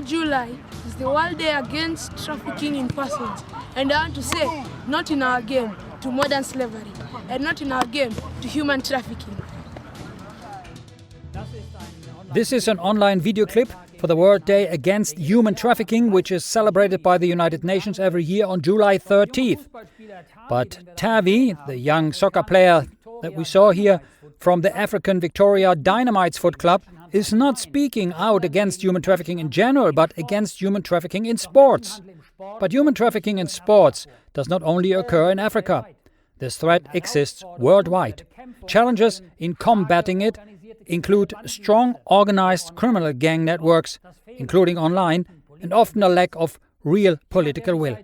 July is the World Day Against Trafficking in Persons, and I want to say, not in our game to modern slavery, and not in our game to human trafficking. This is an online video clip for the World Day Against Human Trafficking, which is celebrated by the United Nations every year on July 13th. But Tavi, the young soccer player that we saw here from the African Victoria Dynamites Foot Club, is not speaking out against human trafficking in general, but against human trafficking in sports. But human trafficking in sports does not only occur in Africa. This threat exists worldwide. Challenges in combating it include strong organized criminal gang networks, including online, and often a lack of real political will.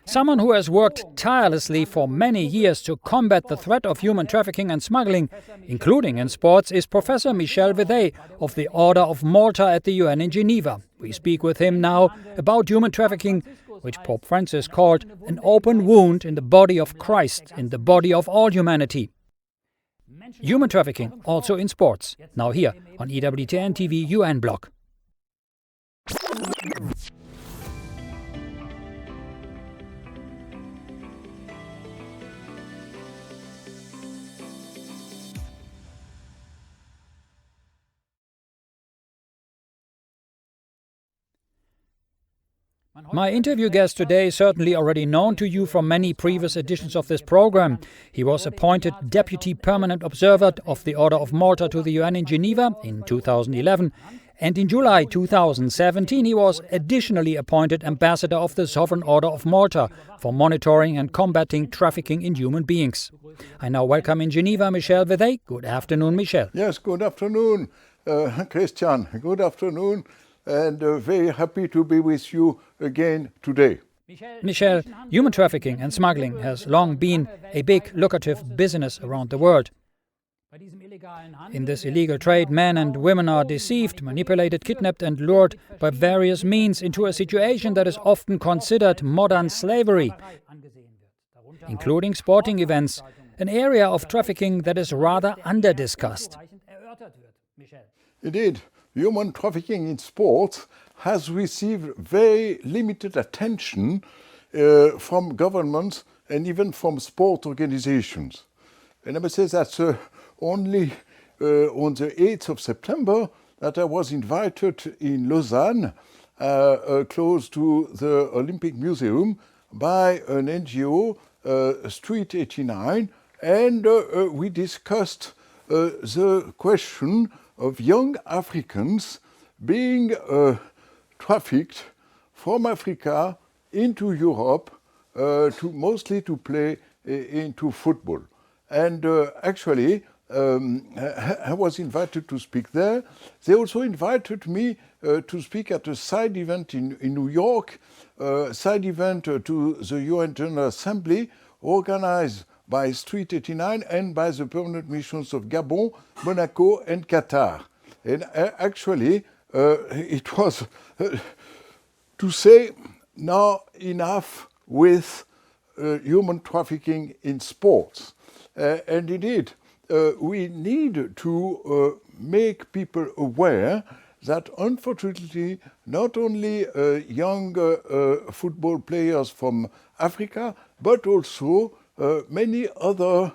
Someone who has worked tirelessly for many years to combat the threat of human trafficking and smuggling, including in sports, is Prof Michel Veuthey of the Order of Malta at the UN in Geneva. We speak with him now about human trafficking, which Pope Francis called an open wound in the body of Christ, in the body of all humanity. Human trafficking also in sports, now here on EWTN TV UN Blog. My interview guest today is certainly already known to you from many previous editions of this program. He was appointed Deputy Permanent Observer of the Order of Malta to the UN in Geneva in 2011, and in July 2017 he was additionally appointed Ambassador of the Sovereign Order of Malta for monitoring and combating trafficking in human beings. I now welcome in Geneva Michel Veuthey. Good afternoon, Michel. Yes, good afternoon, Christian. Good afternoon. And very happy to be with you again today. Michel, human trafficking and smuggling has long been a big, lucrative business around the world. In this illegal trade, men and women are deceived, manipulated, kidnapped and lured by various means into a situation that is often considered modern slavery, including sporting events, an area of trafficking that is rather under-discussed. Indeed. Human trafficking in sports has received very limited attention from governments and even from sport organizations. And I must say that's only on the 8th of September that I was invited in Lausanne, close to the Olympic Museum, by an NGO, Street 89, and we discussed the question of young Africans being trafficked from Africa into Europe, mostly to play into football. And actually, I was invited to speak there. They also invited me to speak at a side event in New York, side event to the UN General Assembly, organized by Street 89 and by the permanent missions of Gabon, Monaco and Qatar. And actually, it was to say now enough with human trafficking in sports. And indeed, we need to make people aware that unfortunately not only young football players from Africa, but also many other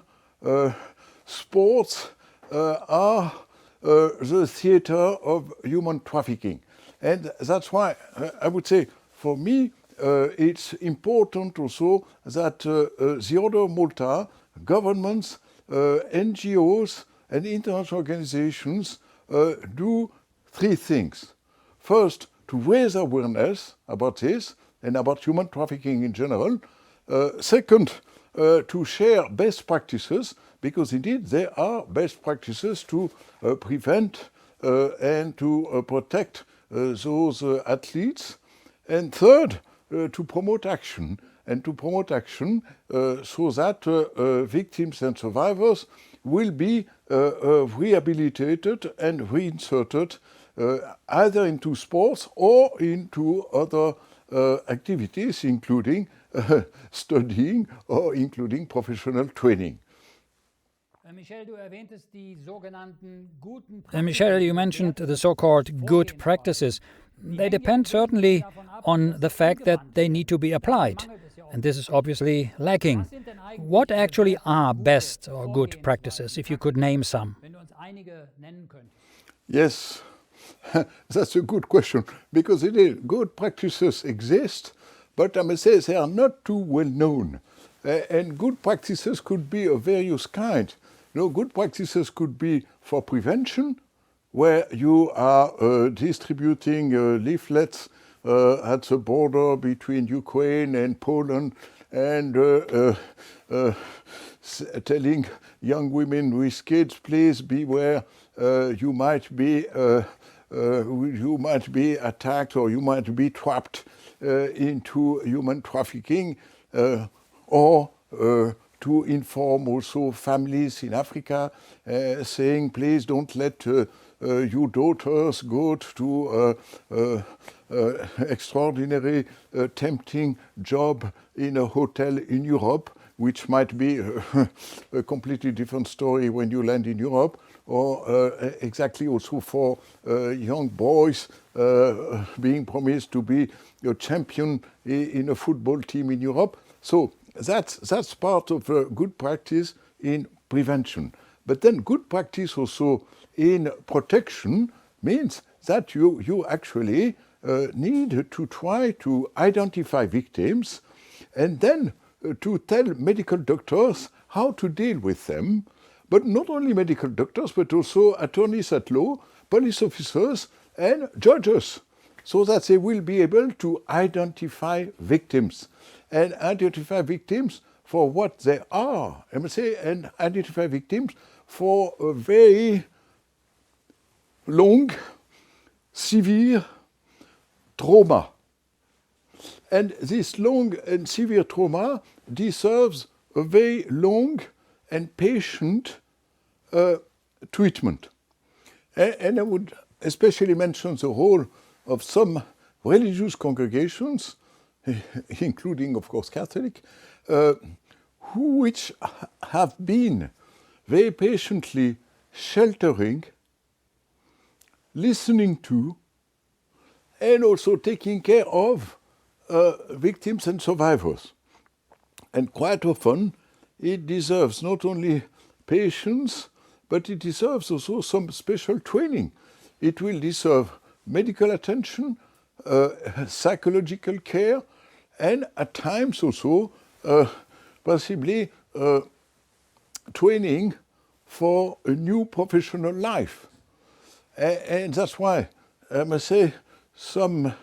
sports are the theater of human trafficking. And that's why I would say, for me, it's important also that the Order of Malta, governments, NGOs and international organizations do three things. First, to raise awareness about this and about human trafficking in general. Second, to share best practices, because indeed there are best practices to prevent and to protect those athletes. And third, to promote action, and to promote action so that victims and survivors will be rehabilitated and reinserted either into sports or into other activities, including studying or including professional training. Michel, you mentioned the so-called good practices. They depend certainly on the fact that they need to be applied, and this is obviously lacking. What actually are best or good practices, if you could name some? Yes, that's a good question, because good practices exist, but I must say they are not too well known. And good practices could be of various kinds. Good practices could be for prevention, where you are distributing leaflets at the border between Ukraine and Poland, and telling young women with kids, please beware, you might be attacked or you might be trapped into human trafficking, or to inform also families in Africa, saying, please don't let your daughters go to extraordinary, tempting job in a hotel in Europe, which might be a completely different story when you land in Europe, or exactly also for young boys being promised to be a champion in a football team in Europe. So that's part of good practice in prevention. But then good practice also in protection means that you actually need to try to identify victims and then to tell medical doctors how to deal with them. But not only medical doctors, but also attorneys at law, police officers and judges, so that they will be able to identify victims. And identify victims for what they are, I must say, and identify victims for a very long, severe trauma. And this long and severe trauma deserves a very long and patient treatment. And I would especially mention the role of some religious congregations, including, of course, Catholic, which have been very patiently sheltering, listening to, and also taking care of victims and survivors. And quite often, it deserves not only patience, but it deserves also some special training. It will deserve medical attention, psychological care, and at times also possibly training for a new professional life. And that's why I must say some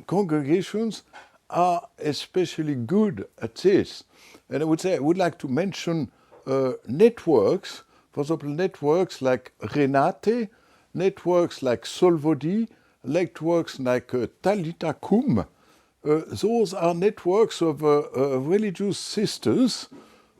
congregations are especially good at this. And I would like to mention networks, for example, networks like Renate, networks like Solvodi, networks like Talita Kum. Those are networks of religious sisters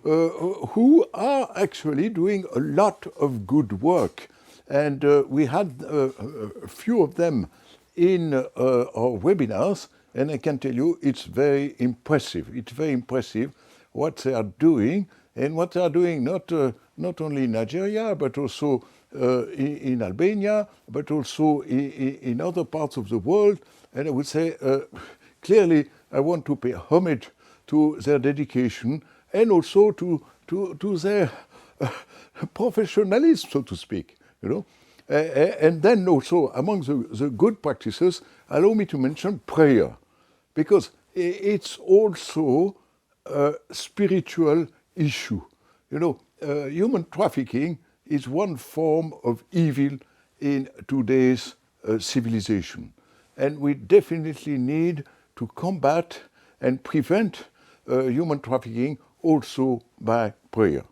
who are actually doing a lot of good work. And we had a few of them in our webinars, and I can tell you it's very impressive. It's very impressive what they are doing, and what they are doing not only in Nigeria, but also in Albania, but also in other parts of the world. And I would say, clearly, I want to pay homage to their dedication and also to their professionalism, so to speak, And then also, among the good practices, allow me to mention prayer, because it's also a spiritual issue. Human trafficking is one form of evil in today's civilization. And we definitely need to combat and prevent human trafficking also by prayer.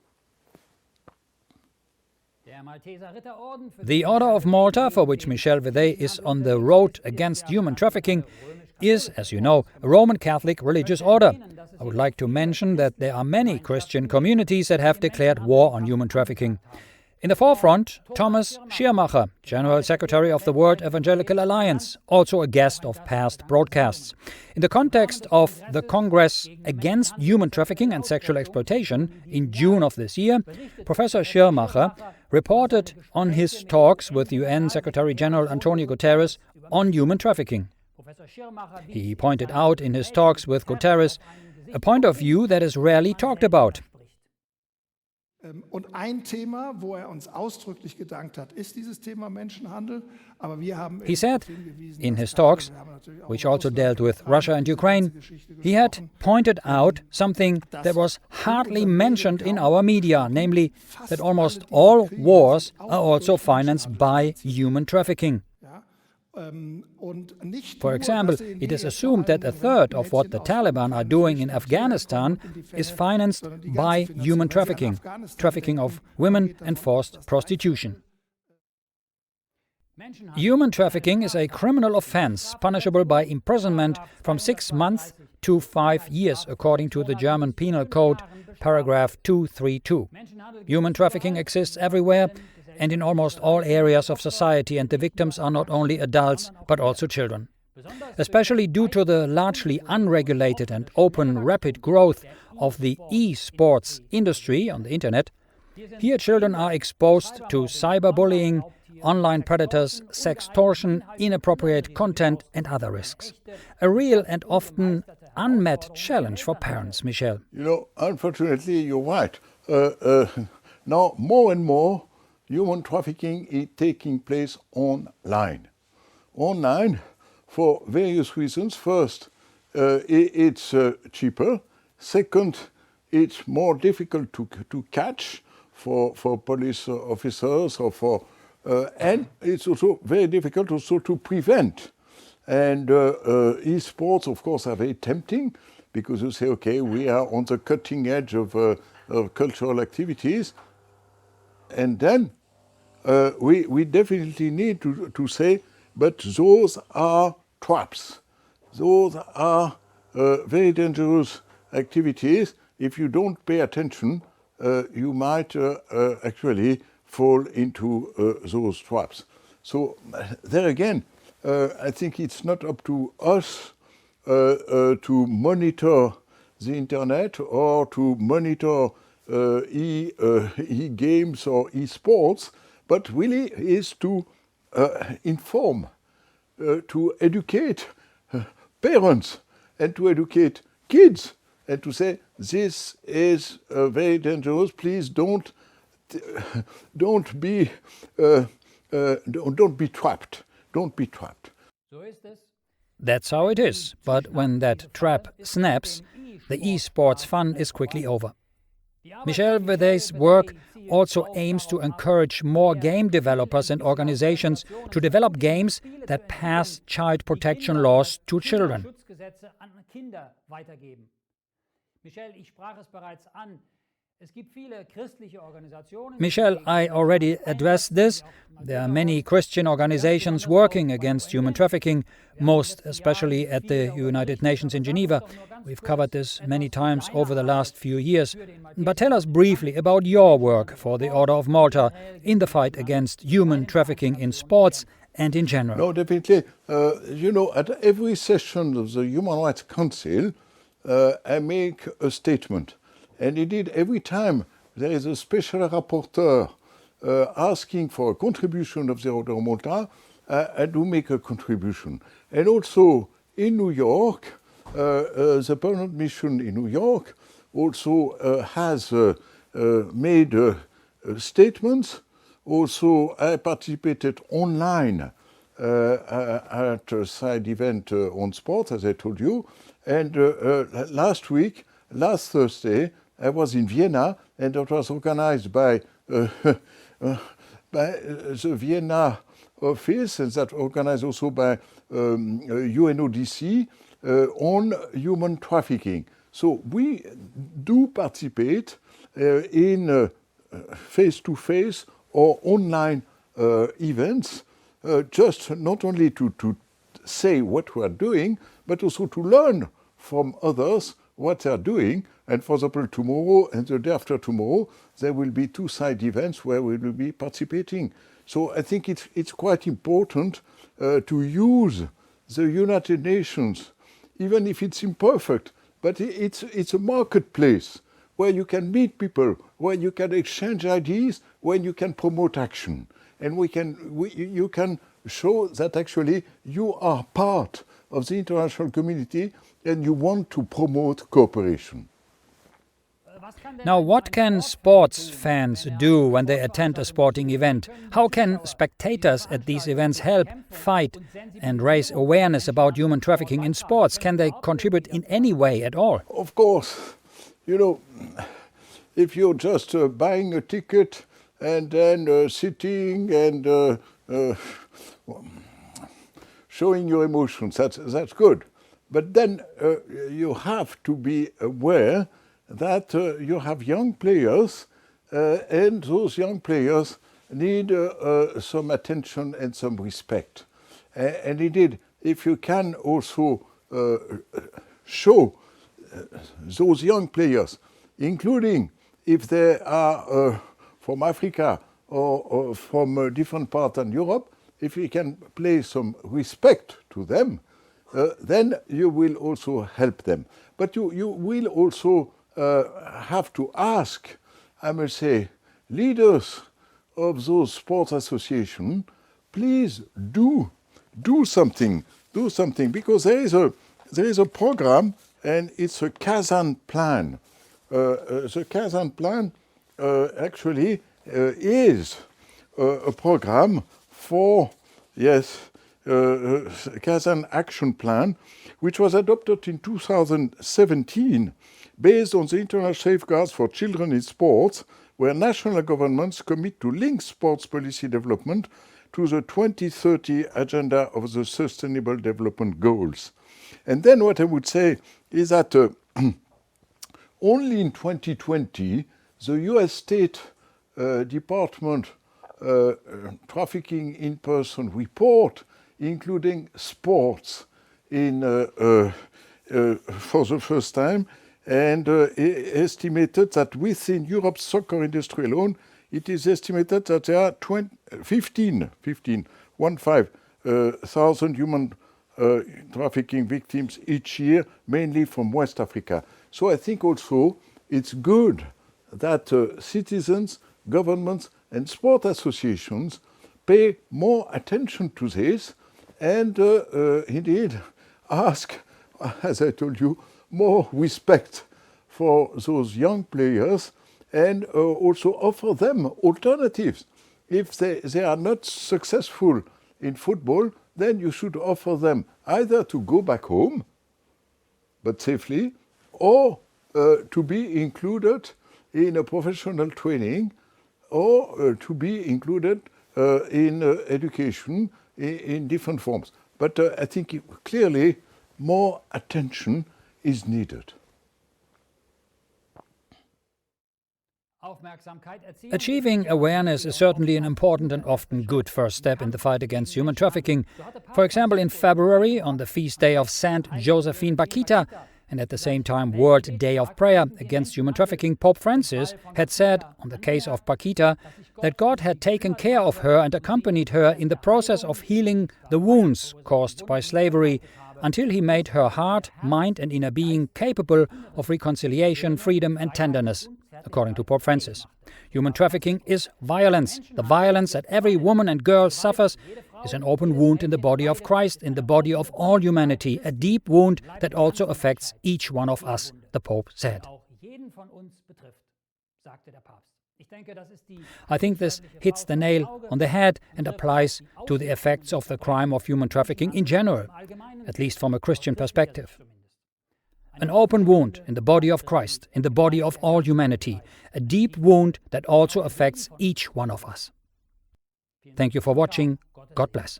The Order of Malta, for which Michel Veuthey is on the road against human trafficking, is, as you know, a Roman Catholic religious order. I would like to mention that there are many Christian communities that have declared war on human trafficking. In the forefront, Thomas Schirmacher, General Secretary of the World Evangelical Alliance, also a guest of past broadcasts. In the context of the Congress Against Human Trafficking and Sexual Exploitation in June of this year, Professor Schirmacher reported on his talks with UN Secretary General Antonio Guterres on human trafficking. He pointed out in his talks with Guterres a point of view that is rarely talked about. Und ein Thema, wo uns ausdrücklich gedankt hat, ist dieses Thema Menschenhandel. Aber wir haben He said in his talks, which also dealt with Russia and Ukraine, he had pointed out something that was hardly mentioned in our media, namely that almost all wars are also financed by human trafficking. For example, it is assumed that a third of what the Taliban are doing in Afghanistan is financed by human trafficking, trafficking of women and forced prostitution. Human trafficking is a criminal offense punishable by imprisonment from 6 months to 5 years, according to the German Penal Code, paragraph 232. Human trafficking exists everywhere and in almost all areas of society, and the victims are not only adults but also children. Especially due to the largely unregulated and open rapid growth of the e-sports industry on the internet, here children are exposed to cyberbullying, online predators, sextortion, inappropriate content and other risks. A real and often unmet challenge for parents, Michel. You know, unfortunately, you're right. Now, more and more, human trafficking is taking place online. Online for various reasons. First, it's cheaper. Second, it's more difficult to catch for police officers or for, and it's also very difficult also to prevent. And e-sports, of course, are very tempting because you say, okay, we are on the cutting edge of cultural activities. And then we definitely need to say, but those are traps. Those are very dangerous activities. If you don't pay attention, you might actually fall into those traps. So there again, I think it's not up to us to monitor the internet or to monitor e-games or e-sports, but really is to inform, to educate parents and to educate kids and to say, this is very dangerous, please don't be trapped. Don't be trapped. That's how it is, but when that trap snaps, the e-sports fun is quickly over. Michel Veuthey's work also aims to encourage more game developers and organizations to develop games that pass child protection laws to children. Michel, I already addressed this. There are many Christian organizations working against human trafficking, most especially at the United Nations in Geneva. We've covered this many times over the last few years. But tell us briefly about your work for the Order of Malta in the fight against human trafficking in sports and in general. No, definitely. You know, at every session of the Human Rights Council, I make a statement. And indeed, every time there is a special rapporteur asking for a contribution of the Order of Malta, I do make a contribution. And also in New York, the permanent mission in New York also has made statements. Also, I participated online at a side event on sports, as I told you. And last Thursday, I was in Vienna, and it was organized by the Vienna office, and that organized also by UNODC on human trafficking. So we do participate in face-to-face or online events, just not only to say what we are doing, but also to learn from others what they are doing. And for example, tomorrow and the day after tomorrow, there will be two side events where we will be participating. So I think it's quite important to use the United Nations, even if it's imperfect, but it's a marketplace where you can meet people, where you can exchange ideas, where you can promote action. And you can show that actually you are part of the international community and you want to promote cooperation. Now, what can sports fans do when they attend a sporting event? How can spectators at these events help, fight and raise awareness about human trafficking in sports? Can they contribute in any way at all? Of course. You know, if you're just buying a ticket and then sitting and showing your emotions, that's good. But then you have to be aware that you have young players and those young players need some attention and some respect. And indeed, if you can also show those young players, including if they are from Africa or from different parts in Europe, if you can play some respect to them, then you will also help them. But you will also have to ask, I must say, leaders of those sports associations, please do something, because there is a program and it's a Kazan plan. The Kazan plan actually is a program for, Kazan Action Plan, which was adopted in 2017 based on the international safeguards for children in sports, where national governments commit to link sports policy development to the 2030 agenda of the Sustainable Development Goals. And then what I would say is that only in 2020, the US State Department Trafficking in Person report, including sports for the first time, and estimated that within Europe's soccer industry alone, it is estimated that there are 15,000 human trafficking victims each year, mainly from West Africa. So I think also it's good that citizens, governments and sport associations pay more attention to this and indeed ask, as I told you, more respect for those young players and also offer them alternatives. If they are not successful in football, then you should offer them either to go back home, but safely, or to be included in a professional training, or to be included in education in different forms. But I think clearly more attention is needed. Achieving awareness is certainly an important and often good first step in the fight against human trafficking. For example, in February, on the feast day of Saint Josephine Bakita, and at the same time World Day of Prayer Against Human Trafficking, Pope Francis had said on the case of Bakita that God had taken care of her and accompanied her in the process of healing the wounds caused by slavery, until he made her heart, mind and inner being capable of reconciliation, freedom and tenderness, according to Pope Francis. Human trafficking is violence. The violence that every woman and girl suffers is an open wound in the body of Christ, in the body of all humanity, a deep wound that also affects each one of us, the Pope said. I think this hits the nail on the head and applies to the effects of the crime of human trafficking in general, at least from a Christian perspective. An open wound in the body of Christ, in the body of all humanity, a deep wound that also affects each one of us. Thank you for watching. God bless.